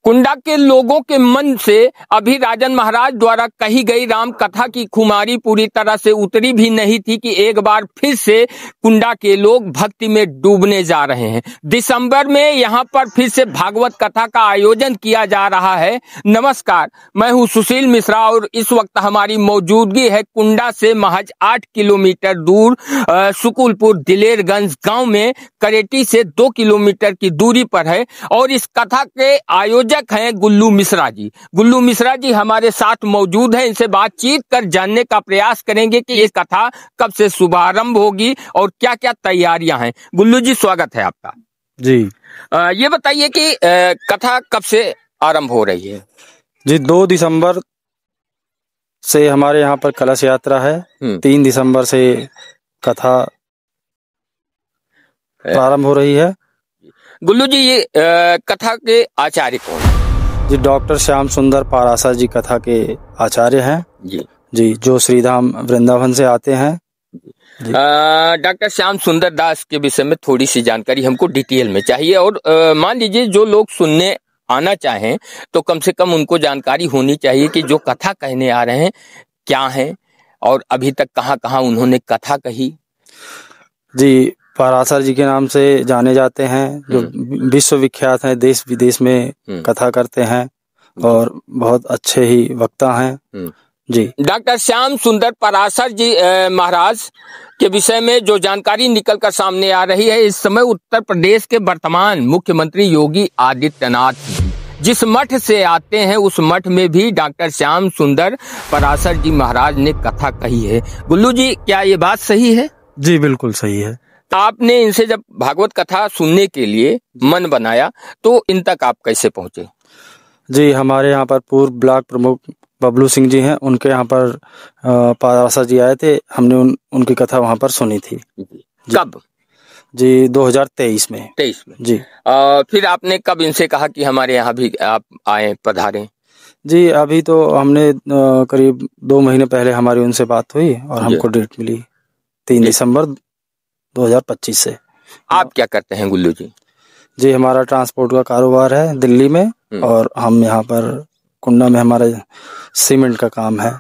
कुंडा के लोगों के मन से अभी राजन महाराज द्वारा कही गई राम कथा की खुमारी पूरी तरह से उतरी भी नहीं थी कि एक बार फिर से कुंडा के लोग भक्ति में डूबने जा रहे हैं। दिसंबर में यहाँ पर फिर से भागवत कथा का आयोजन किया जा रहा है। नमस्कार, मैं हूँ सुशील मिश्रा और इस वक्त हमारी मौजूदगी है कुंडा से महज 8 किलोमीटर दूर सुकुलपुर दिलेरगंज गांव में, करेटी से 2 किलोमीटर की दूरी पर है। और इस कथा के आयोजक हैं गुल्लू मिश्रा जी। गुल्लू मिश्रा जी हमारे साथ मौजूद हैं। इनसे बातचीत कर जानने का प्रयास करेंगे कि ये कथा कब से शुभारंभ होगी और क्या क्या तैयारियां हैं। गुल्लू जी, स्वागत है आपका जी। ये बताइए कि कथा कब से आरंभ हो रही है? जी, 2 दिसंबर से हमारे यहाँ पर कलश यात्रा है। 3 दिसंबर से कथा प्रारंभ हो रही है। गुल्लू जी, ये कथा के आचार्य कौन हैं? जी, डॉक्टर श्याम सुंदर पाराशर जी कथा के आचार्य हैं जी, जो श्रीधाम वृंदावन से आते हैं। डॉक्टर श्याम सुंदर दास के विषय में थोड़ी सी जानकारी हमको डिटेल में चाहिए। और मान लीजिए जो लोग सुनने आना चाहें तो कम से कम उनको जानकारी होनी चाहिए कि जो कथा कहने आ रहे हैं क्या है और अभी तक कहाँ कहाँ उन्होंने कथा कही। जी, पाराशर जी के नाम से जाने जाते हैं, जो विश्वविख्यात हैं, देश विदेश में कथा करते हैं और बहुत अच्छे ही वक्ता हैं जी। डॉक्टर श्याम सुंदर पाराशर जी महाराज के विषय में जो जानकारी निकलकर सामने आ रही है, इस समय उत्तर प्रदेश के वर्तमान मुख्यमंत्री योगी आदित्यनाथ जिस मठ से आते हैं उस मठ में भी डॉक्टर श्याम सुंदर पाराशर जी महाराज ने कथा कही है। गुल्लू जी, क्या ये बात सही है? जी, बिल्कुल सही है। आपने इनसे जब भागवत कथा सुनने के लिए मन बनाया तो इन तक आप कैसे पहुंचे? जी, हमारे यहाँ पर पूर्व ब्लॉक प्रमुख बबलू सिंह जी हैं, उनके यहाँ पर पाराशर जी आए थे। हमने उनकी कथा वहाँ पर सुनी थी। कब? जी, 2023 में। 23 में जी। फिर आपने कब इनसे कहा कि हमारे यहाँ भी आप आए, पधारें? जी, अभी तो हमने करीब 2 महीने पहले हमारी उनसे बात हुई और हमको डेट मिली 3 दिसंबर 2025 से। आप क्या करते हैं गुल्लू जी? जी, हमारा ट्रांसपोर्ट का कारोबार है दिल्ली में और हम यहाँ पर कुंडा में हमारा सीमेंट का काम है।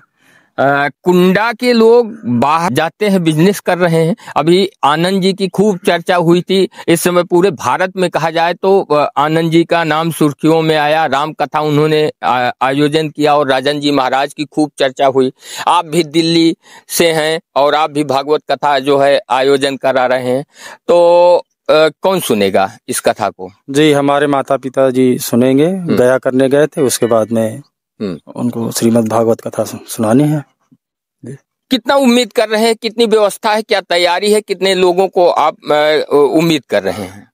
कुंडा के लोग बाहर जाते हैं, बिजनेस कर रहे हैं। अभी आनंद जी की खूब चर्चा हुई थी। इस समय पूरे भारत में कहा जाए तो आनंद जी का नाम सुर्खियों में आया। राम कथा उन्होंने आयोजन किया और राजन जी महाराज की खूब चर्चा हुई। आप भी दिल्ली से हैं और आप भी भागवत कथा जो है आयोजन करा रहे हैं, तो कौन सुनेगा इस कथा को? जी, हमारे माता पिता जी सुनेंगे। गया करने गए थे, उसके बाद में उनको श्रीमद् भागवत कथा सुनानी है। कितना उम्मीद कर रहे हैं? कितनी व्यवस्था है? क्या तैयारी है? कितने लोगों को आप उम्मीद कर रहे हैं?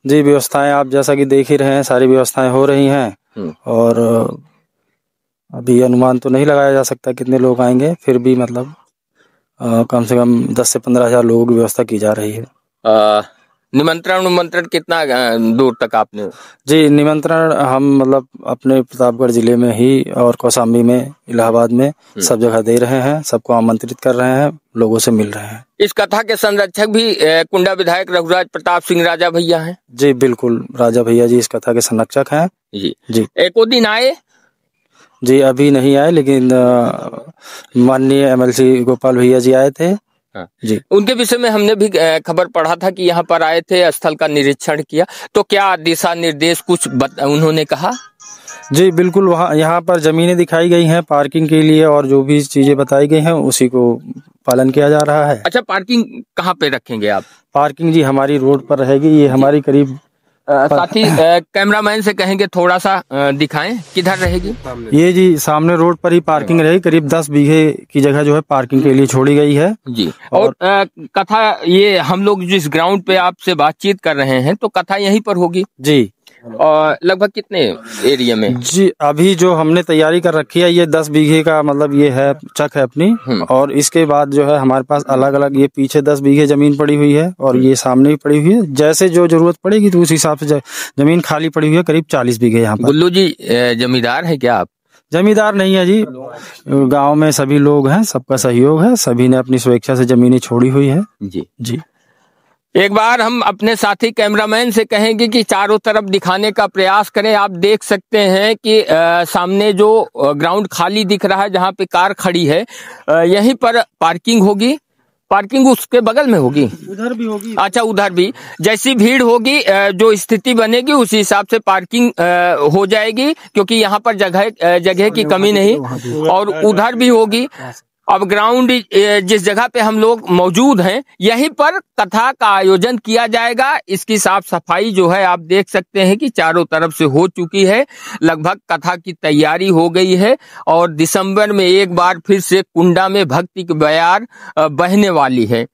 जी, व्यवस्थाएं आप जैसा कि देख ही रहे हैं, सारी व्यवस्थाएं हो रही हैं और अभी अनुमान तो नहीं लगाया जा सकता कितने लोग आएंगे, फिर भी मतलब कम से कम 10 से 15 हजार लोगों की व्यवस्था की जा रही है। निमंत्रण कितना दूर तक आपने? जी, निमंत्रण हम मतलब अपने प्रतापगढ़ जिले में ही और कौशाम्बी में, इलाहाबाद में सब जगह दे रहे हैं। सबको आमंत्रित कर रहे हैं, लोगों से मिल रहे हैं। इस कथा के संरक्षक भी कुंडा विधायक रघुराज प्रताप सिंह राजा भैया हैं? जी, बिल्कुल, राजा भैया जी इस कथा के संरक्षक हैं जी। एको दिन आए? जी, अभी नहीं आए, लेकिन माननीय MLC गोपाल भैया जी आए थे जी। उनके विषय में हमने भी खबर पढ़ा था कि यहाँ पर आए थे, स्थल का निरीक्षण किया। तो क्या दिशा निर्देश कुछ उन्होंने कहा? जी, बिल्कुल, वहाँ यहाँ पर जमीनें दिखाई गई हैं पार्किंग के लिए और जो भी चीजें बताई गई हैं उसी को पालन किया जा रहा है। अच्छा, पार्किंग कहाँ पे रखेंगे आप? पार्किंग जी हमारी रोड पर रहेगी। ये हमारी करीब साथी कैमरामैन से कहेंगे थोड़ा सा दिखाएं, किधर रहेगी? ये जी सामने रोड पर ही पार्किंग रहेगी। करीब 10 बीघे की जगह जो है पार्किंग के लिए छोड़ी गई है जी। और कथा ये हम लोग जिस ग्राउंड पे आपसे बातचीत कर रहे हैं तो कथा यहीं पर होगी जी। और लगभग कितने एरिया में? जी, अभी जो हमने तैयारी कर रखी है ये 10 बीघे का मतलब ये है चक है अपनी। और इसके बाद जो है हमारे पास अलग अलग ये पीछे 10 बीघे जमीन पड़ी हुई है और ये सामने भी पड़ी हुई है। जैसे जो जरूरत पड़ेगी तो उस हिसाब से जमीन खाली पड़ी हुई है, करीब 40 बीघे यहाँ पर। गुल्लू जी, जमींदार है क्या आप? जमींदार नहीं है जी, गांव में सभी लोग हैं, सबका सहयोग है, सभी ने अपनी स्वेच्छा से जमीनें छोड़ी हुई है जी। जी। एक बार हम अपने साथी कैमरामैन से कहेंगे कि चारों तरफ दिखाने का प्रयास करें। आप देख सकते हैं कि सामने जो ग्राउंड खाली दिख रहा है जहां पे कार खड़ी है, यहीं पर पार्किंग होगी। पार्किंग उसके बगल में होगी, उधर भी होगी। अच्छा, उधर भी जैसी भीड़ होगी, जो स्थिति बनेगी उसी हिसाब से पार्किंग हो जाएगी, क्योंकि यहाँ पर जगह की कमी नहीं, और उधर भी होगी। अब ग्राउंड जिस जगह पे हम लोग मौजूद हैं, यहीं पर कथा का आयोजन किया जाएगा। इसकी साफ सफाई जो है आप देख सकते हैं कि चारों तरफ से हो चुकी है। लगभग कथा की तैयारी हो गई है और दिसंबर में एक बार फिर से कुंडा में भक्ति की बयार बहने वाली है।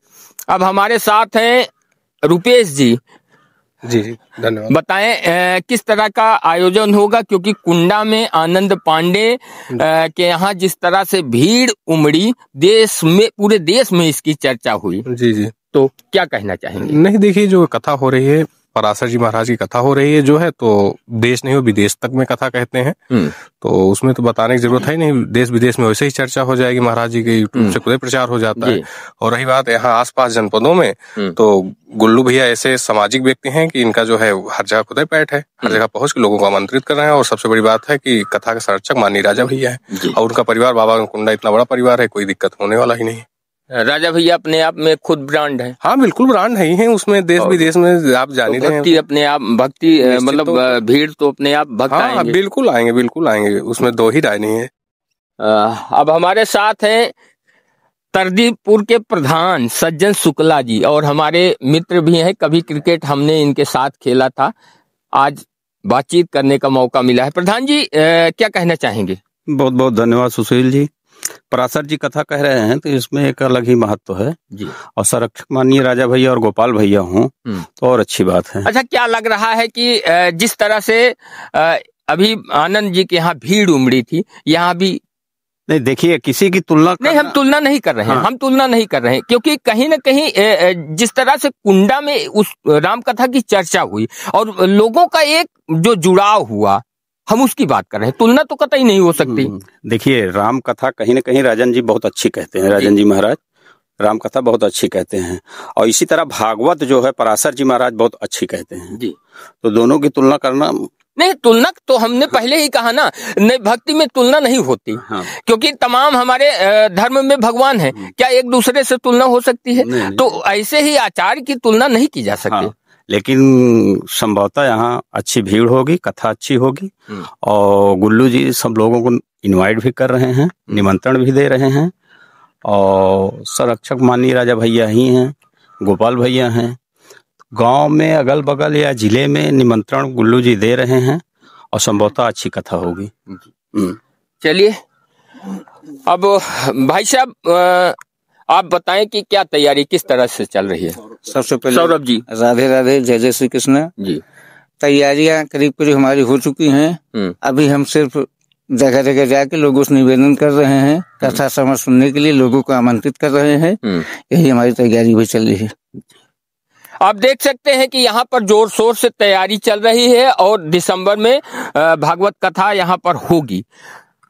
अब हमारे साथ हैं रुपेश जी। जी धन्यवाद। बताएं किस तरह का आयोजन होगा, क्योंकि कुंडा में आनंद पांडे के यहाँ जिस तरह से भीड़ उमड़ी, देश में, पूरे देश में इसकी चर्चा हुई। जी तो क्या कहना चाहेंगे? नहीं, देखिए, जो कथा हो रही है, पराशर जी महाराज की कथा हो रही है जो है, तो देश नहीं, वो विदेश तक में कथा कहते हैं। तो उसमें तो बताने की जरूरत है ही नहीं, देश विदेश में वैसे ही चर्चा हो जाएगी। महाराज जी के यूट्यूब से खुद ही प्रचार हो जाता है। और रही बात यहाँ आसपास जनपदों में, तो गुल्लू भैया ऐसे सामाजिक व्यक्ति हैं कि इनका जो है हर जगह खुद ही पैठ है, हर जगह पहुंच के लोगों को आमंत्रित कर रहे हैं। और सबसे बड़ी बात है कि कथा के संरक्षक माननीय राजा भैया है, और उनका परिवार, बाबा कुंडा इतना बड़ा परिवार है, कोई दिक्कत होने वाला ही नहीं। राजा भैया अपने आप में खुद ब्रांड है। हाँ, बिल्कुल ब्रांड है ही है, उसमें देश विदेश में आप जान ही रहे हैं। भक्ति अपने आप, भक्ति मतलब भीड़ तो अपने आप भक्त आएंगे। बिल्कुल आएंगे, उसमें दो ही राय नहीं है। अब हमारे साथ हैं तरदीपुर के प्रधान सज्जन शुक्ला जी, और हमारे मित्र भी हैं। कभी क्रिकेट हमने इनके साथ खेला था, आज बातचीत करने का मौका मिला है। प्रधान जी, क्या कहना चाहेंगे? बहुत बहुत धन्यवाद सुशील जी। पराशर जी कथा कह रहे हैं तो इसमें एक अलग ही महत्व है जी। और संरक्षक माननीय राजा भैया और गोपाल भैया हों तो और अच्छी बात है। अच्छा, क्या लग रहा है कि जिस तरह से अभी आनंद जी के यहाँ भीड़ उमड़ी थी, यहाँ भी नहीं, देखिए, किसी की तुलना नहीं, हम तुलना नहीं कर रहे हैं। हाँ। हम तुलना नहीं कर रहे हैं, क्योंकि कहीं न कहीं जिस तरह से कुंडा में उस राम कथा की चर्चा हुई और लोगों का एक जो जुड़ाव हुआ, हम उसकी बात कर रहे हैं। तुलना तो कतई नहीं हो सकती। देखिए, राम कथा कहीं न कहीं राजन जी बहुत अच्छी कहते हैं। राजन जी महाराज राम कथा बहुत अच्छी कहते हैं, और इसी तरह भागवत जो है पराशर जी महाराज बहुत अच्छी कहते हैं जी। तो दोनों की तुलना करना नहीं, तुलना तो हमने पहले ही कहा ना, नहीं, भक्ति में तुलना नहीं होती। हाँ। क्योंकि तमाम हमारे धर्म में भगवान है, क्या एक दूसरे से तुलना हो सकती है? नहीं। तो ऐसे ही आचार्य की तुलना नहीं की जा सकती। हाँ। लेकिन संभवतः यहाँ अच्छी भीड़ होगी, कथा अच्छी होगी, और गुल्लू जी सब लोगों को इनवाइट भी कर रहे हैं, निमंत्रण भी दे रहे हैं, और संरक्षक माननीय राजा भैया ही हैं, गोपाल भैया हैं। गांव में अगल बगल या जिले में निमंत्रण गुल्लू जी दे रहे हैं, और संभवतः अच्छी कथा होगी। चलिए, अब भाई साहब आप बताएं कि क्या तैयारी किस तरह से चल रही है? सबसे पहले सौरभ जी, राधे राधे, जय जय श्री कृष्ण जी। तैयारियां करीब करीब हमारी हो चुकी हैं। अभी हम सिर्फ जगह जगह जाके लोगों से निवेदन कर रहे हैं, कथा समझ सुनने के लिए लोगों को आमंत्रित कर रहे हैं। यही हमारी तैयारी भी चल रही है। आप देख सकते हैं कि यहाँ पर जोर शोर से तैयारी चल रही है, और दिसंबर में भागवत कथा यहाँ पर होगी।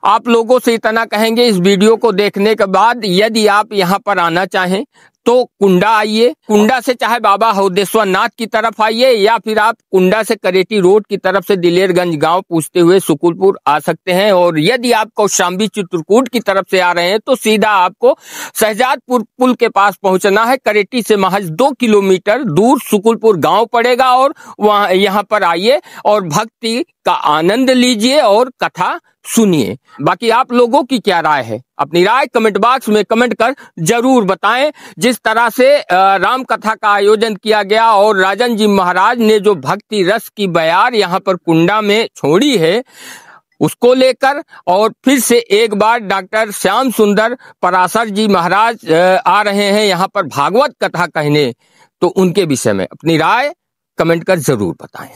आप लोगों से इतना कहेंगे, इस वीडियो को देखने के बाद यदि आप यहाँ पर आना चाहें तो कुंडा आइए। कुंडा से चाहे बाबा हौदेश्वर नाथ की तरफ आइए, या फिर आप कुंडा से करेटी रोड की तरफ से दिलेरगंज गांव पूछते हुए सुकुलपुर आ सकते हैं। और यदि आप कौशाम्बी चित्रकूट की तरफ से आ रहे हैं तो सीधा आपको शहजादपुर पुल के पास पहुंचना है। करेटी से महज 2 किलोमीटर दूर सुकुलपुर गांव पड़ेगा, और वहां यहाँ पर आइए और भक्ति का आनंद लीजिए और कथा सुनिए। बाकी आप लोगों की क्या राय है? अपनी राय कमेंट बॉक्स में कमेंट कर जरूर बताएं। जिस तरह से राम कथा का आयोजन किया गया और राजन जी महाराज ने जो भक्ति रस की बयार यहाँ पर कुंडा में छोड़ी है, उसको लेकर, और फिर से एक बार डॉक्टर श्याम सुंदर पराशर जी महाराज आ रहे हैं यहाँ पर भागवत कथा कहने, तो उनके विषय में अपनी राय कमेंट कर जरूर बताएं।